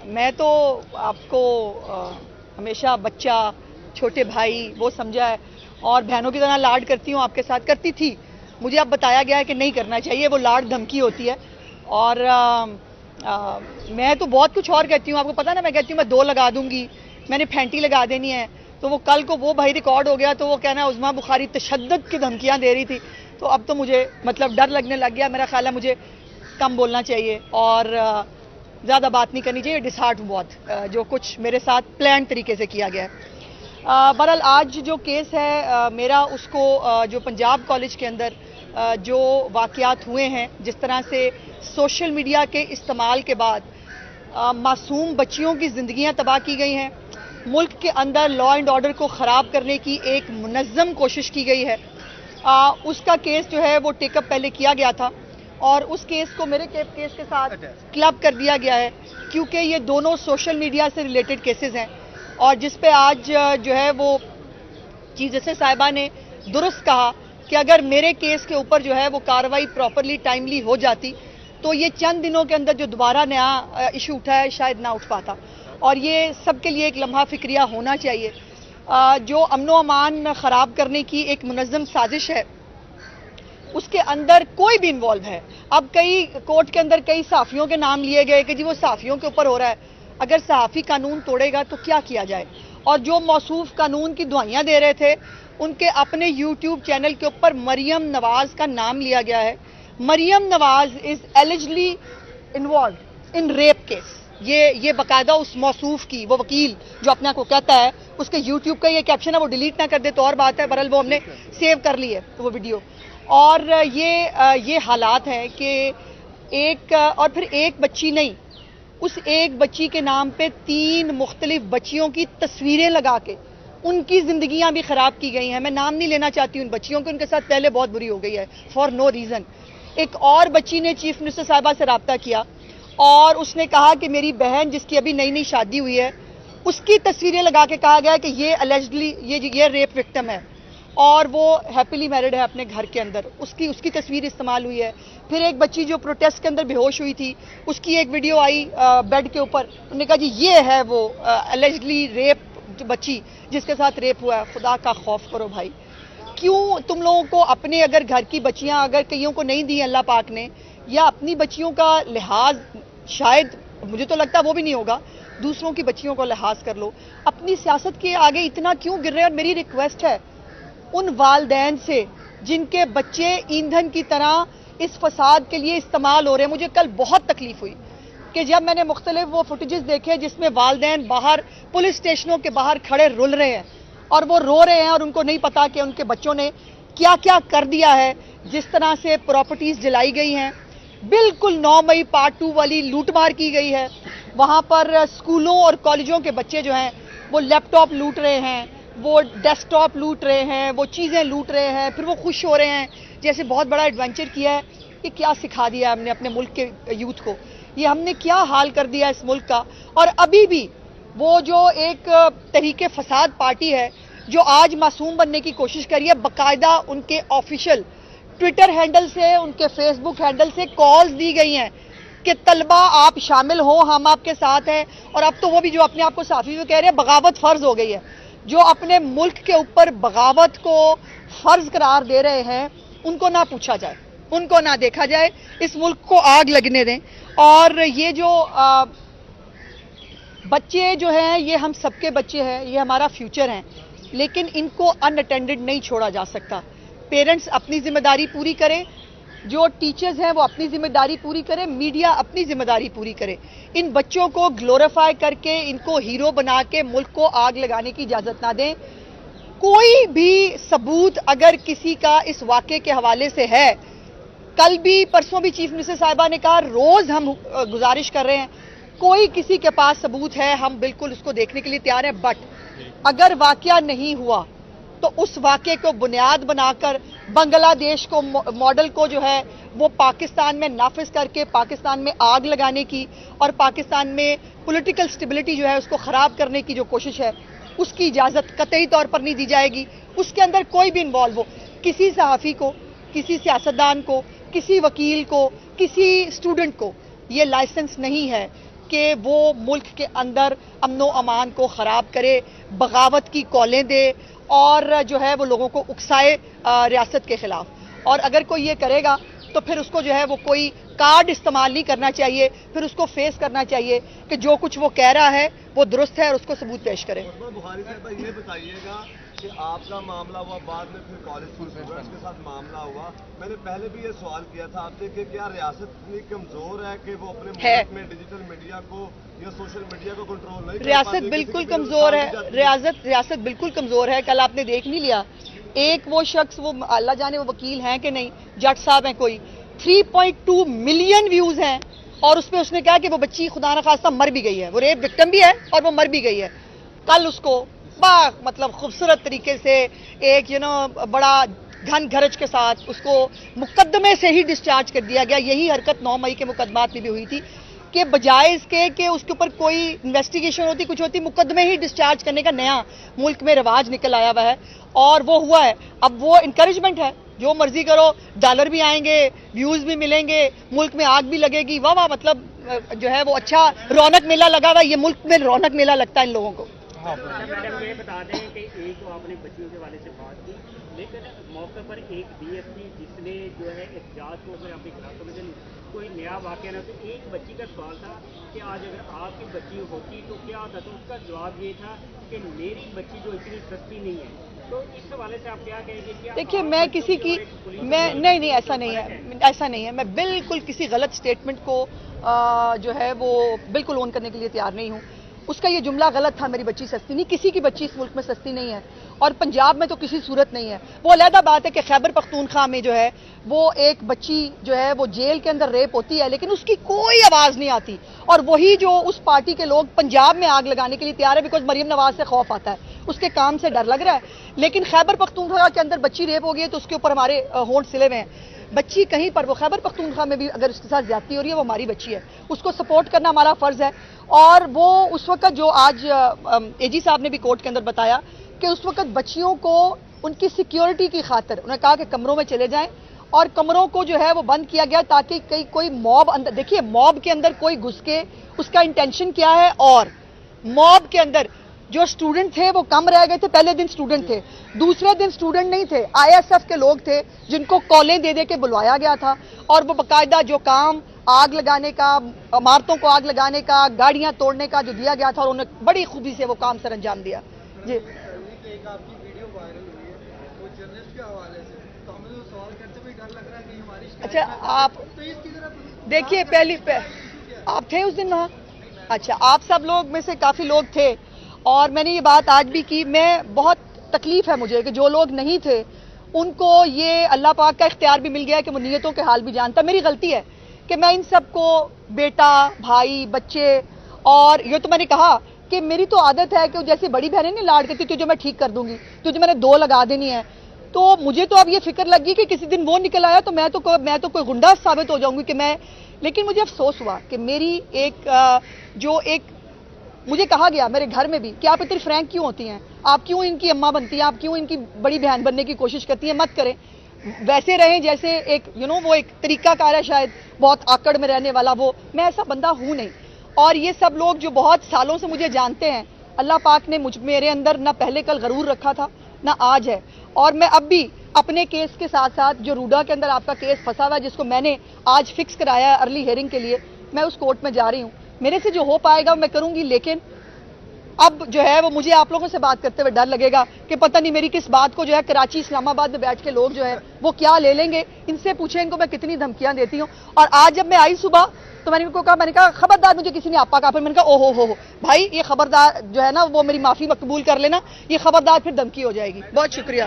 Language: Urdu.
میں تو آپ کو ہمیشہ بچہ چھوٹے بھائی وہ سمجھا ہے اور بہنوں کی طرح لاڈ کرتی ہوں، آپ کے ساتھ کرتی تھی. مجھے اب بتایا گیا ہے کہ نہیں کرنا چاہیے، وہ لاڈ دھمکی ہوتی ہے. اور میں تو بہت کچھ اور کہتی ہوں، آپ کو پتا نا، میں کہتی ہوں میں 2 لگا دوں گی، میں نے پھینٹی لگا دینی ہے. تو وہ کل کو وہ بھائی ریکارڈ ہو گیا تو وہ کہنا عظمیٰ بخاری تشدد کی دھمکیاں دے رہی تھی. تو اب تو مجھے مطلب ڈر لگنے لگ گیا. میرا خیال ہے مجھے کم بولنا چاہیے اور زیادہ بات نہیں کرنی چاہیے. ڈس ہارٹ ہوں بہت جو کچھ میرے ساتھ پلان طریقے سے کیا گیا ہے. بہرحال آج جو کیس ہے میرا، اس کو جو پنجاب کالج کے اندر جو واقعات ہوئے ہیں، جس طرح سے سوشل میڈیا کے استعمال کے بعد معصوم بچیوں کی زندگیاں تباہ کی گئی ہیں، ملک کے اندر لا اینڈ آرڈر کو خراب کرنے کی ایک منظم کوشش کی گئی ہے، اس کا کیس جو ہے وہ ٹیک اپ پہلے کیا گیا تھا اور اس کیس کو میرے کیس کے ساتھ کلب کر دیا گیا ہے کیونکہ یہ دونوں سوشل میڈیا سے ریلیٹڈ کیسز ہیں. اور جس پہ آج جو ہے وہ چیف جسٹس صاحبہ نے درست کہا کہ اگر میرے کیس کے اوپر جو ہے وہ کارروائی پراپرلی ٹائملی ہو جاتی تو یہ چند دنوں کے اندر جو دوبارہ نیا ایشو اٹھا ہے شاید نہ اٹھ پاتا. اور یہ سب کے لیے ایک لمحہ فکریہ ہونا چاہیے. جو امن و امان خراب کرنے کی ایک منظم سازش ہے، اس کے اندر کوئی بھی انوالو ہے. اب کئی کورٹ کے اندر کئی صحافیوں کے نام لیے گئے کہ جی وہ صحافیوں کے اوپر ہو رہا ہے. اگر صحافی قانون توڑے گا تو کیا کیا جائے؟ اور جو موصوف قانون کی دعائیاں دے رہے تھے ان کے اپنے یوٹیوب چینل کے اوپر مریم نواز کا نام لیا گیا ہے. مریم نواز از ایلیجلی انوالوڈ ان ریپ کیس. یہ باقاعدہ اس موصوف کی، وہ وکیل جو اپنے آپ کو کہتا ہے، اس کے یوٹیوب کا یہ کیپشن ہے، وہ ڈیلیٹ نہ کر دے تو اور بات ہے، بہرحال وہ ہم نے سیو کر لی ہے وہ ویڈیو. اور یہ حالات ہیں کہ اور پھر ایک بچی نہیں، اس ایک بچی کے نام پہ 3 مختلف بچیوں کی تصویریں لگا کے ان کی زندگیاں بھی خراب کی گئی ہیں. میں نام نہیں لینا چاہتی ہوں ان بچیوں کو، ان کے ساتھ پہلے بہت بری ہو گئی ہے فار نو ریزن. ایک اور بچی نے چیف منسٹر صاحبہ سے رابطہ کیا اور اس نے کہا کہ میری بہن جس کی ابھی نئی شادی ہوئی ہے اس کی تصویریں لگا کے کہا گیا کہ یہ الیجڈلی یہ ریپ وکٹم ہے اور وہ ہیپیلی میرڈ ہے اپنے گھر کے اندر. اس کی تصویر استعمال ہوئی ہے. پھر ایک بچی جو پروٹیسٹ کے اندر بے ہوش ہوئی تھی، اس کی ایک ویڈیو آئی بیڈ کے اوپر، انہوں نے کہا جی یہ ہے وہ الیجڈلی ریپ بچی جس کے ساتھ ریپ ہوا ہے. خدا کا خوف کرو بھائی. کیوں تم لوگوں کو اپنے اگر گھر کی بچیاں اگر کئیوں کو نہیں دی اللہ پاک نے، یا اپنی بچیوں کا لحاظ شاید مجھے تو لگتا وہ بھی نہیں ہوگا، دوسروں کی بچیوں کو لحاظ کر لو. اپنی سیاست کے آگے اتنا کیوں گر رہے ہیں؟ اور میری ریکویسٹ ہے ان والدین سے جن کے بچے ایندھن کی طرح اس فساد کے لیے استعمال ہو رہے ہیں. مجھے کل بہت تکلیف ہوئی کہ جب میں نے مختلف وہ فوٹیجز دیکھے جس میں والدین باہر پولیس اسٹیشنوں کے باہر کھڑے رول رہے ہیں اور وہ رو رہے ہیں اور ان کو نہیں پتا کہ ان کے بچوں نے کیا کیا کر دیا ہے. جس طرح سے پراپرٹیز جلائی گئی ہیں، بالکل 9 مئی پارٹ 2 والی لوٹ مار کی گئی ہے. وہاں پر اسکولوں اور کالجوں کے بچے جو ہیں وہ لیپ ٹاپ لوٹ رہے ہیں، وہ ڈیسک ٹاپ لوٹ رہے ہیں، وہ چیزیں لوٹ رہے ہیں، پھر وہ خوش ہو رہے ہیں جیسے بہت بڑا ایڈونچر کیا ہے. یہ کیا سکھا دیا ہے ہم نے اپنے ملک کے یوتھ کو؟ یہ ہم نے کیا حال کر دیا اس ملک کا؟ اور ابھی بھی وہ جو ایک تحریک فساد پارٹی ہے جو آج معصوم بننے کی کوشش کر رہی ہے، باقاعدہ ان کے آفیشیل ٹویٹر ہینڈل سے، ان کے فیس بک ہینڈل سے کالز دی گئی ہیں کہ طلبہ آپ شامل ہوں، ہم آپ کے ساتھ ہیں. اور اب تو وہ بھی جو اپنے آپ کو صحافی کہہ رہے ہیں بغاوت فرض ہو گئی ہے. جو اپنے ملک کے اوپر بغاوت کو فرض قرار دے رہے ہیں ان کو نہ پوچھا جائے، ان کو نہ دیکھا جائے، اس ملک کو آگ لگنے دیں. اور یہ جو بچے جو ہیں یہ ہم سب کے بچے ہیں، یہ ہمارا فیوچر ہیں، لیکن ان کو ان اٹینڈڈ نہیں چھوڑا جا سکتا. پیرنٹس اپنی ذمہ داری پوری کریں، جو ٹیچرز ہیں وہ اپنی ذمہ داری پوری کریں، میڈیا اپنی ذمہ داری پوری کرے. ان بچوں کو گلوریفائی کر کے ان کو ہیرو بنا کے ملک کو آگ لگانے کی اجازت نہ دیں. کوئی بھی ثبوت اگر کسی کا اس واقعے کے حوالے سے ہے، کل بھی پرسوں بھی چیف منسٹر صاحبہ نے کہا روز ہم گزارش کر رہے ہیں، کوئی کسی کے پاس ثبوت ہے ہم بالکل اس کو دیکھنے کے لیے تیار ہیں. بٹ اگر واقعہ نہیں ہوا تو اس واقعے کو بنیاد بنا کر بنگلہ دیش کو ماڈل کو جو ہے وہ پاکستان میں نافذ کر کے پاکستان میں آگ لگانے کی اور پاکستان میں پولیٹیکل سٹیبلٹی جو ہے اس کو خراب کرنے کی جو کوشش ہے اس کی اجازت قطعی طور پر نہیں دی جائے گی. اس کے اندر کوئی بھی انوالو ہو، کسی صحافی کو، کسی سیاستدان کو، کسی وکیل کو، کسی اسٹوڈنٹ کو یہ لائسنس نہیں ہے کہ وہ ملک کے اندر امن و امان کو خراب کرے، بغاوت کی کالیں دے اور جو ہے وہ لوگوں کو اکسائے ریاست کے خلاف. اور اگر کوئی یہ کرے گا تو پھر اس کو جو ہے وہ کوئی کارڈ استعمال نہیں کرنا چاہیے، پھر اس کو فیس کرنا چاہیے کہ جو کچھ وہ کہہ رہا ہے وہ درست ہے اور اس کو ثبوت پیش کرے. بخاری صاحبہ یہ بتائیے گا کہ آپ کا معاملہ ہوا، بعد میں پھر کالج اسٹوڈنٹس کے ساتھ معاملہ ہوا. میں نے پہلے بھی یہ سوال کیا تھا آپ سے کہ کیا ریاست اتنی کمزور ہے کہ وہ اپنے ملک میں ڈیجیٹل میڈیا کو یا سوشل میڈیا کو کنٹرول نہیں کر پاتی؟ ریاست بالکل کمزور ہے، ریاست بالکل کمزور ہے. کل آپ نے دیکھ نہیں لیا ایک وہ شخص، وہ اللہ جانے وہ وکیل ہیں کہ نہیں، جج صاحب ہیں کوئی، 3.2 ملین ویوز ہیں اور اس پہ اس نے کہا کہ وہ بچی خدا نخواستہ مر بھی گئی ہے، وہ ریپ وکٹم بھی ہے اور وہ مر بھی گئی ہے. کل اس کو مطلب خوبصورت طریقے سے ایک بڑا گھن گھرج کے ساتھ اس کو مقدمے سے ہی ڈسچارج کر دیا گیا. یہی حرکت 9 مئی کے مقدمات میں بھی ہوئی تھی کہ بجائے اس کے کہ اس کے اوپر کوئی انویسٹیگیشن ہوتی کچھ ہوتی، مقدمے ہی ڈسچارج کرنے کا نیا ملک میں رواج نکل آیا ہوا ہے اور وہ ہوا ہے. اب وہ انکریجمنٹ ہے، جو مرضی کرو، ڈالر بھی آئیں گے، ویوز بھی ملیں گے، ملک میں آگ بھی لگے گی. واہ واہ، مطلب جو ہے وہ اچھا رونق میلہ لگا ہوا ہے. یہ ملک میں رونق میلہ لگتا ہے ان لوگوں کو. میڈم یہ بتا دیں کہ ایک تو آپ نے بچیوں کے والے سے بات کی، لیکن موقع پر ایک ڈی ایس پی جس نے جو ہے احتجاج کو اگر اپنے خلاف سمجھیں کوئی نیا واقعہ نہ، تو ایک بچی کا سوال تھا کہ آج اگر آپ کی بچی ہوتی تو کیا ہوتا، تو اس کا جواب یہ تھا کہ میری بچی جو اتنی سستی نہیں ہے. تو اس حوالے سے آپ کیا کہیں گے؟ دیکھیے میں کسی کی نہیں ایسا نہیں ہے. میں بالکل کسی غلط سٹیٹمنٹ کو جو ہے وہ بالکل اون کرنے کے لیے تیار نہیں ہوں. اس کا یہ جملہ غلط تھا، میری بچی سستی نہیں. کسی کی بچی اس ملک میں سستی نہیں ہے اور پنجاب میں تو کسی صورت نہیں ہے. وہ علیحدہ بات ہے کہ خیبر پختونخوا میں جو ہے وہ ایک بچی جو ہے وہ جیل کے اندر ریپ ہوتی ہے لیکن اس کی کوئی آواز نہیں آتی، اور وہی جو اس پارٹی کے لوگ پنجاب میں آگ لگانے کے لیے تیار ہے بیکاز مریم نواز سے خوف آتا ہے، اس کے کام سے ڈر لگ رہا ہے. لیکن خیبر پختونخوا کے اندر بچی ریپ ہو گئی ہے تو اس کے اوپر ہمارے ہونٹ سلے ہوئے ہیں. بچی کہیں پر، وہ خیبر پختونخوا میں بھی اگر اس کے ساتھ زیادتی ہو رہی ہے وہ ہماری بچی ہے، اس کو سپورٹ کرنا ہمارا فرض ہے. اور وہ اس وقت جو آج اے جی صاحب نے بھی کورٹ کے اندر بتایا کہ اس وقت بچیوں کو ان کی سیکیورٹی کی خاطر انہوں نے کہا کہ کمروں میں چلے جائیں اور کمروں کو جو ہے وہ بند کیا گیا تاکہ کوئی موب اندر، دیکھیے موب کے اندر کوئی گھس کے اس کا انٹینشن کیا ہے. اور موب کے اندر جو سٹوڈنٹ تھے وہ کم رہ گئے تھے، پہلے دن سٹوڈنٹ تھے، دوسرے دن سٹوڈنٹ نہیں تھے، آئی ایس ایف کے لوگ تھے جن کو کالیں دے دے کے بلوایا گیا تھا اور وہ باقاعدہ جو کام آگ لگانے کا، عمارتوں کو آگ لگانے کا، گاڑیاں توڑنے کا جو دیا گیا تھا اور انہوں نے بڑی خوبی سے وہ کام سر انجام دیا. جی ایک آپ کی ویڈیو وائرل ہوئی ہے وہ جرنلسٹ کے حوالے سے، تو ہمیں تو سوال کرتے ہوئے ڈر لگ رہا ہے کہ ہماری اچھا آپ دیکھیے پہلی آپ تھے اس دن وہاں؟ اچھا، آپ سب لوگ میں سے کافی لوگ تھے اور میں نے یہ بات آج بھی کی. میں بہت تکلیف ہے مجھے کہ جو لوگ نہیں تھے ان کو یہ اللہ پاک کا اختیار بھی مل گیا کہ وہ نیتوں کے حال بھی جانتا. میری غلطی ہے کہ میں ان سب کو بیٹا، بھائی، بچے، اور یہ تو میں نے کہا کہ میری تو عادت ہے کہ جیسے بڑی بہنیں نہیں لاڈ کرتی تجھے میں ٹھیک کر دوں گی، تجھے میں نے 2 لگا دینی ہے. تو مجھے تو اب یہ فکر لگ گئی کہ کسی دن وہ نکل آیا تو میں تو کوئی غنڈا ثابت ہو جاؤں گی کہ میں. لیکن مجھے افسوس ہوا کہ میری مجھے کہا گیا میرے گھر میں بھی کہ آپ اتنی فرینک کیوں ہوتی ہیں، آپ کیوں ان کی اماں بنتی ہیں، آپ کیوں ان کی بڑی بہن بننے کی کوشش کرتی ہیں. مت کریں، ویسے رہیں جیسے ایک وہ ایک طریقہ کار ہے شاید بہت آکڑ میں رہنے والا. وہ میں ایسا بندہ ہوں نہیں. اور یہ سب لوگ جو بہت سالوں سے مجھے جانتے ہیں، اللہ پاک نے میرے اندر نہ پہلے کل غرور رکھا تھا نہ آج ہے. اور میں اب بھی اپنے کیس کے ساتھ ساتھ جو روڈا کے اندر آپ کا کیس پھنسا ہوا ہے جس کو میں نے آج فکس کرایا ہے ارلی ہیئرنگ کے لیے، میں اس کورٹ میں جا رہی ہوں. میرے سے جو ہو پائے گا میں کروں گی. لیکن اب جو ہے وہ مجھے آپ لوگوں سے بات کرتے ہوئے ڈر لگے گا کہ پتہ نہیں میری کس بات کو جو ہے کراچی، اسلام آباد میں بیٹھ کے لوگ جو ہے وہ کیا لے لیں گے. ان سے پوچھیں ان کو میں کتنی دھمکیاں دیتی ہوں. اور آج جب میں آئی صبح تو میں نے ان کو کہا، میں نے کہا خبردار مجھے کسی نے آپا کہا. پھر میں نے کہا او ہو بھائی یہ خبردار جو ہے نا وہ میری معافی مقبول کر لینا، یہ خبردار پھر دھمکی ہو جائے گی. بہت شکریہ.